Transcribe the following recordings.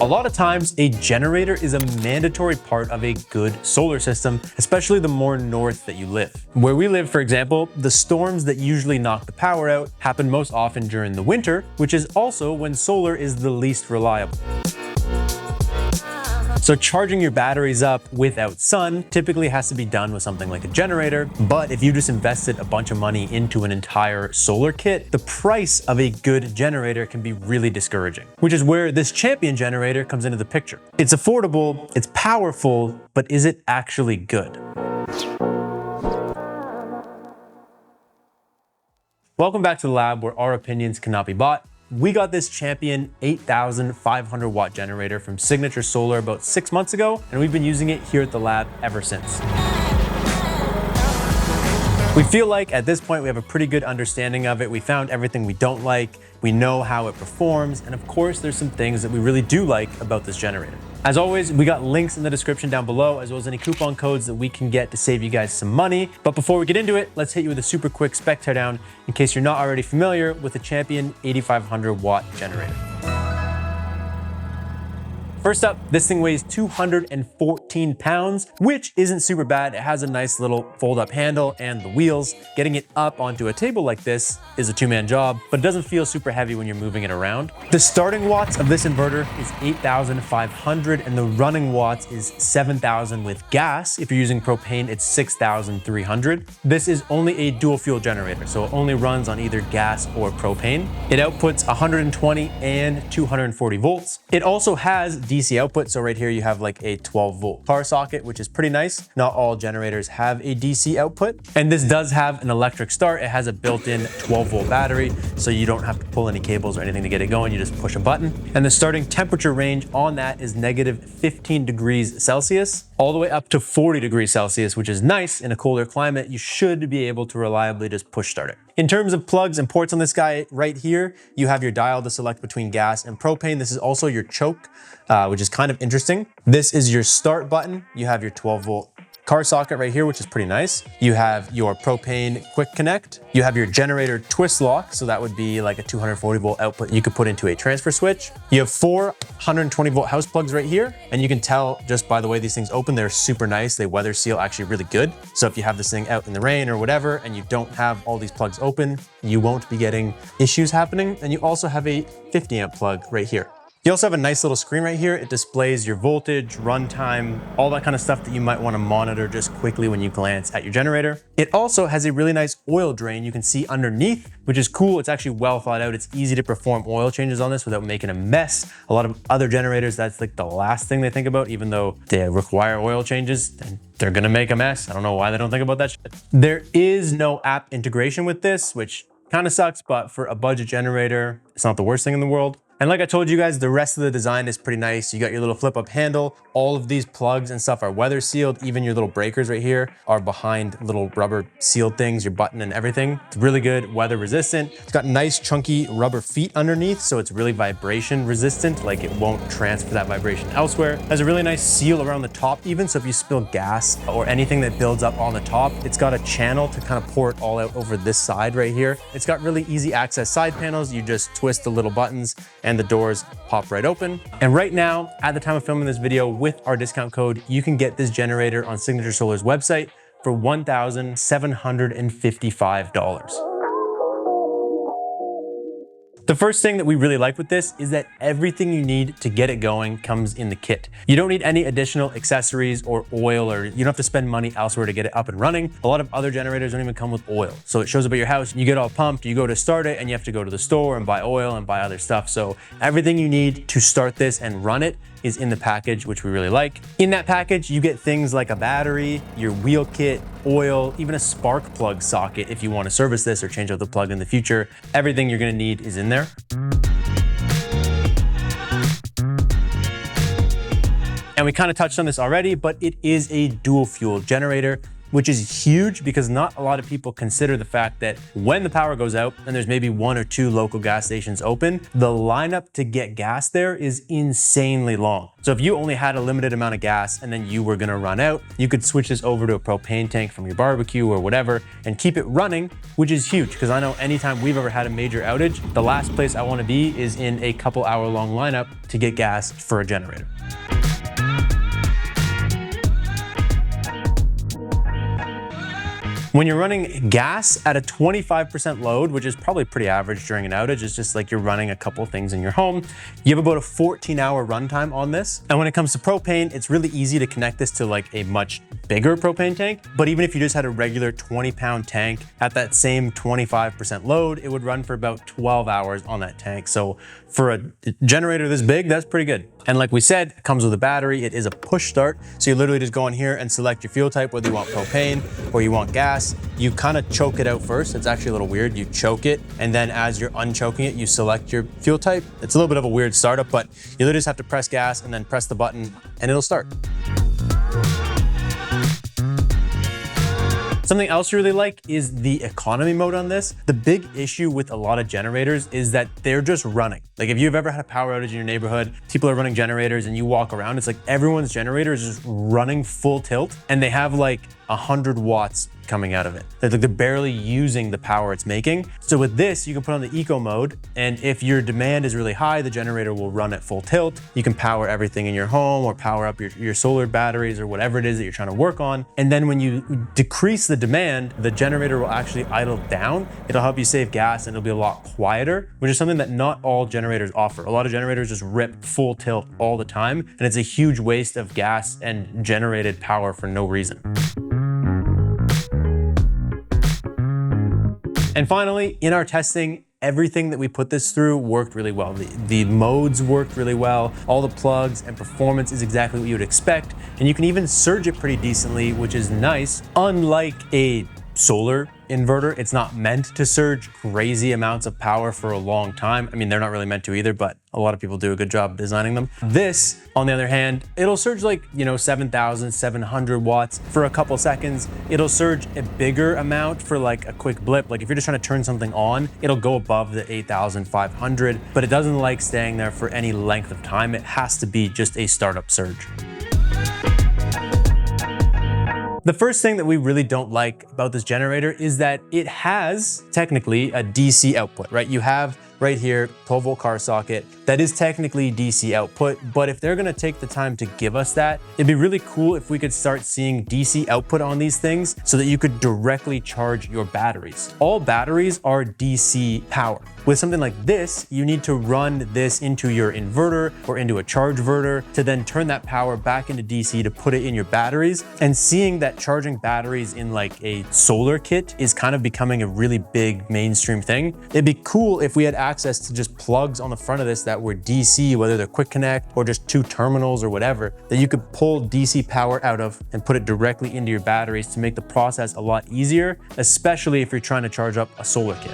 A lot of times, a generator is a mandatory part of a good solar system, especially the more north that you live. Where we live, for example, the storms that usually knock the power out happen most often during the winter, which is also when solar is the least reliable. So charging your batteries up without sun typically has to be done with something like a generator, but if you just invested a bunch of money into an entire solar kit, the price of a good generator can be really discouraging, which is where this Champion generator comes into the picture. It's affordable, it's powerful, but is it actually good? Welcome back to the lab where our opinions cannot be bought. We got this Champion 8,500 watt generator from Signature Solar about 6 months ago, and we've been using it here at the lab ever since. We feel like at this point we have a pretty good understanding of it. We found everything we don't like, we know how it performs, and of course there's some things that we really do like about this generator. As always, we got links in the description down below, as well as any coupon codes that we can get to save you guys some money. But before we get into it, let's hit you with a super quick spec teardown in case you're not already familiar with the Champion 8,500 watt generator. First up, this thing weighs 214 pounds, which isn't super bad. It has a nice little fold-up handle and the wheels. Getting it up onto a table like this is a two-man job, but it doesn't feel super heavy when you're moving it around. The starting watts of this inverter is 8,500 and the running watts is 7,000 with gas. If you're using propane, it's 6,300. This is only a dual fuel generator, so it only runs on either gas or propane. It outputs 120 and 240 volts. It also has DC output. So right here you have like a 12 volt car socket, which is pretty nice. Not all generators have a DC output. And this does have an electric start. It has a built-in 12 volt battery, so you don't have to pull any cables or anything to get it going. You just push a button. And the starting temperature range on that is -15 degrees Celsius, all the way up to 40 degrees Celsius, which is nice. In a colder climate, you should be able to reliably just push start it. In terms of plugs and ports on this guy, right here, you have your dial to select between gas and propane. This is also your choke, which is kind of interesting. This is your start button. You have your 12 volt car socket right here, which is pretty nice. You have your propane quick connect. You have your generator twist lock. So that would be like a 240 volt output you could put into a transfer switch. You have 4 120 volt house plugs right here. And you can tell just by the way these things open, they're super nice. They weather seal actually really good. So if you have this thing out in the rain or whatever, and you don't have all these plugs open, you won't be getting issues happening. And you also have a 50 amp plug right here. You also have a nice little screen right here. It displays your voltage, runtime, all that kind of stuff that you might want to monitor just quickly when you glance at your generator. It also has a really nice oil drain you can see underneath, which is cool. It's actually well thought out. It's easy to perform oil changes on this without making a mess. A lot of other generators, that's like the last thing they think about, even though they require oil changes, and they're gonna make a mess. I don't know why they don't think about that shit. There is no app integration with this, which kind of sucks, but for a budget generator, it's not the worst thing in the world. And like I told you guys, the rest of the design is pretty nice. You got your little flip up handle. All of these plugs and stuff are weather sealed. Even your little breakers right here are behind little rubber sealed things, your button and everything. It's really good, weather resistant. It's got nice chunky rubber feet underneath, so it's really vibration resistant. Like it won't transfer that vibration elsewhere. It has a really nice seal around the top even, so if you spill gas or anything that builds up on the top, it's got a channel to kind of pour it all out over this side right here. It's got really easy access side panels. You just twist the little buttons and the doors pop right open. And right now, at the time of filming this video, with our discount code, you can get this generator on Signature Solar's website for $1,755. The first thing that we really like with this is that everything you need to get it going comes in the kit. You don't need any additional accessories or oil, or you don't have to spend money elsewhere to get it up and running. A lot of other generators don't even come with oil. So it shows up at your house, you get all pumped, you go to start it, and you have to go to the store and buy oil and buy other stuff. So everything you need to start this and run it is in the package, which we really like. In that package, you get things like a battery, your wheel kit, oil, even a spark plug socket if you want to service this or change out the plug in the future. Everything you're gonna need is in there. And we kind of touched on this already, but it is a dual fuel generator. which is huge because not a lot of people consider the fact that when the power goes out and there's maybe 1 or 2 local gas stations open, the lineup to get gas there is insanely long. So if you only had a limited amount of gas and then you were gonna run out, you could switch this over to a propane tank from your barbecue or whatever and keep it running, which is huge because I know anytime we've ever had a major outage, the last place I wanna be is in a couple hour long lineup to get gas for a generator. When you're running gas at a 25% load, which is probably pretty average during an outage, it's just like you're running a couple things in your home, you have about a 14-hour runtime on this. And when it comes to propane, it's really easy to connect this to like a much bigger propane tank. But even if you just had a regular 20-pound tank at that same 25% load, it would run for about 12 hours on that tank. So for a generator this big, that's pretty good. And like we said, it comes with a battery. It is a push start. So you literally just go in here and select your fuel type, whether you want propane or you want gas. You kind of choke it out first. It's actually a little weird. You choke it, and then as you're unchoking it, you select your fuel type. It's a little bit of a weird startup, but you literally just have to press gas and then press the button and it'll start. Something else you really like is the economy mode on this. The big issue with a lot of generators is that they're just running. Like if you've ever had a power outage in your neighborhood, people are running generators and you walk around, it's like everyone's generator is just running full tilt and they have like 100 watts coming out of it. They're barely using the power it's making. So with this, you can put on the eco mode, and if your demand is really high, the generator will run at full tilt. You can power everything in your home or power up your solar batteries or whatever it is that you're trying to work on. And then when you decrease the demand, the generator will actually idle down. It'll help you save gas and it'll be a lot quieter, which is something that not all generators offer. A lot of generators just rip full tilt all the time, and it's a huge waste of gas and generated power for no reason. And finally, in our testing, everything that we put this through worked really well. The modes worked really well. All the plugs and performance is exactly what you would expect. And you can even surge it pretty decently, which is nice. Unlike a solar inverter, it's not meant to surge crazy amounts of power for a long time. I mean, they're not really meant to either, but a lot of people do a good job designing them. This, on the other hand, it'll surge like, 7,700 watts for a couple seconds. It'll surge a bigger amount for like a quick blip. Like if you're just trying to turn something on, it'll go above the 8,500, but it doesn't like staying there for any length of time. It has to be just a startup surge. The first thing that we really don't like about this generator is that it has technically a DC output, right? You have right here, 12-volt car socket. That is technically DC output, but if they're gonna take the time to give us that, it'd be really cool if we could start seeing DC output on these things so that you could directly charge your batteries. All batteries are DC power. With something like this, you need to run this into your inverter or into a chargeverter to then turn that power back into DC to put it in your batteries. And seeing that charging batteries in like a solar kit is kind of becoming a really big mainstream thing. It'd be cool if we had access to just plugs on the front of this that were DC, whether they're quick connect or just 2 terminals or whatever, that you could pull DC power out of and put it directly into your batteries to make the process a lot easier, especially if you're trying to charge up a solar kit.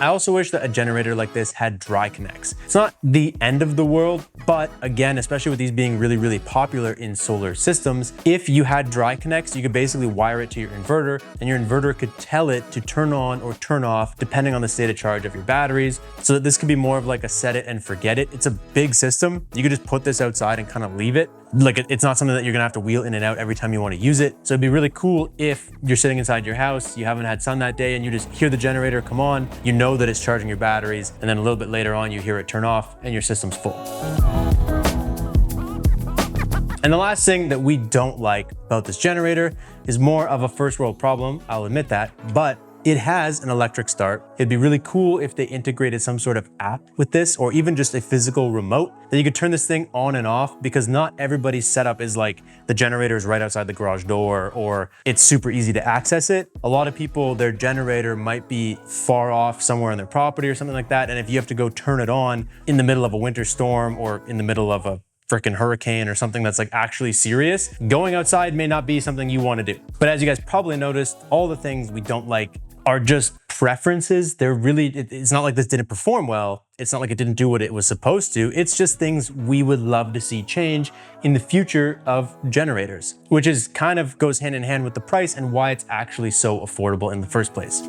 I also wish that a generator like this had dry connects. It's not the end of the world, but again, especially with these being really, really popular in solar systems, if you had dry connects, you could basically wire it to your inverter and your inverter could tell it to turn on or turn off depending on the state of charge of your batteries. So that this could be more of like a set it and forget it. It's a big system. You could just put this outside and kind of leave it. Like it's not something that you're gonna have to wheel in and out every time you want to use it. So it'd be really cool if you're sitting inside your house, you haven't had sun that day, and you just hear the generator come on, you know that it's charging your batteries, and then a little bit later on, you hear it turn off and your system's full. And the last thing that we don't like about this generator is more of a first world problem, I'll admit that, but it has an electric start. It'd be really cool if they integrated some sort of app with this, or even just a physical remote that you could turn this thing on and off, because not everybody's setup is like the generator is right outside the garage door or it's super easy to access it. A lot of people, their generator might be far off somewhere on their property or something like that. And if you have to go turn it on in the middle of a winter storm or in the middle of a freaking hurricane or something that's like actually serious, going outside may not be something you want to do. But as you guys probably noticed, all the things we don't like are just preferences. They're really, it's not like this didn't perform well. It's not like it didn't do what it was supposed to. It's just things we would love to see change in the future of generators, which is kind of goes hand in hand with the price and why it's actually so affordable in the first place.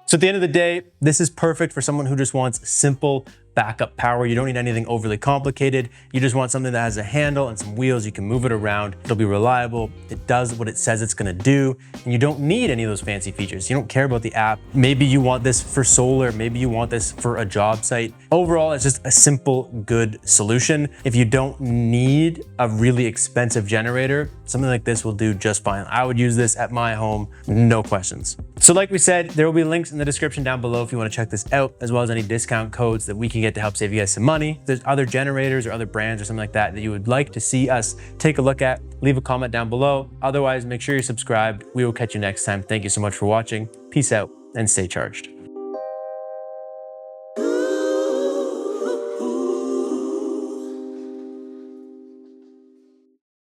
So at the end of the day, this is perfect for someone who just wants simple backup power. You don't need anything overly complicated. You just want something that has a handle and some wheels. You can move it around. It'll be reliable. It does what it says it's gonna do. And you don't need any of those fancy features. You don't care about the app. Maybe you want this for solar. Maybe you want this for a job site. Overall, it's just a simple, good solution. If you don't need a really expensive generator, something like this will do just fine. I would use this at my home, no questions. So like we said, there will be links in the description down below if you want to check this out, as well as any discount codes that we can get to help save you guys some money. If there's other generators or other brands or something like that that you would like to see us take a look at, leave a comment down below. Otherwise, make sure you're subscribed. We will catch you next time. Thank you so much for watching. Peace out and stay charged.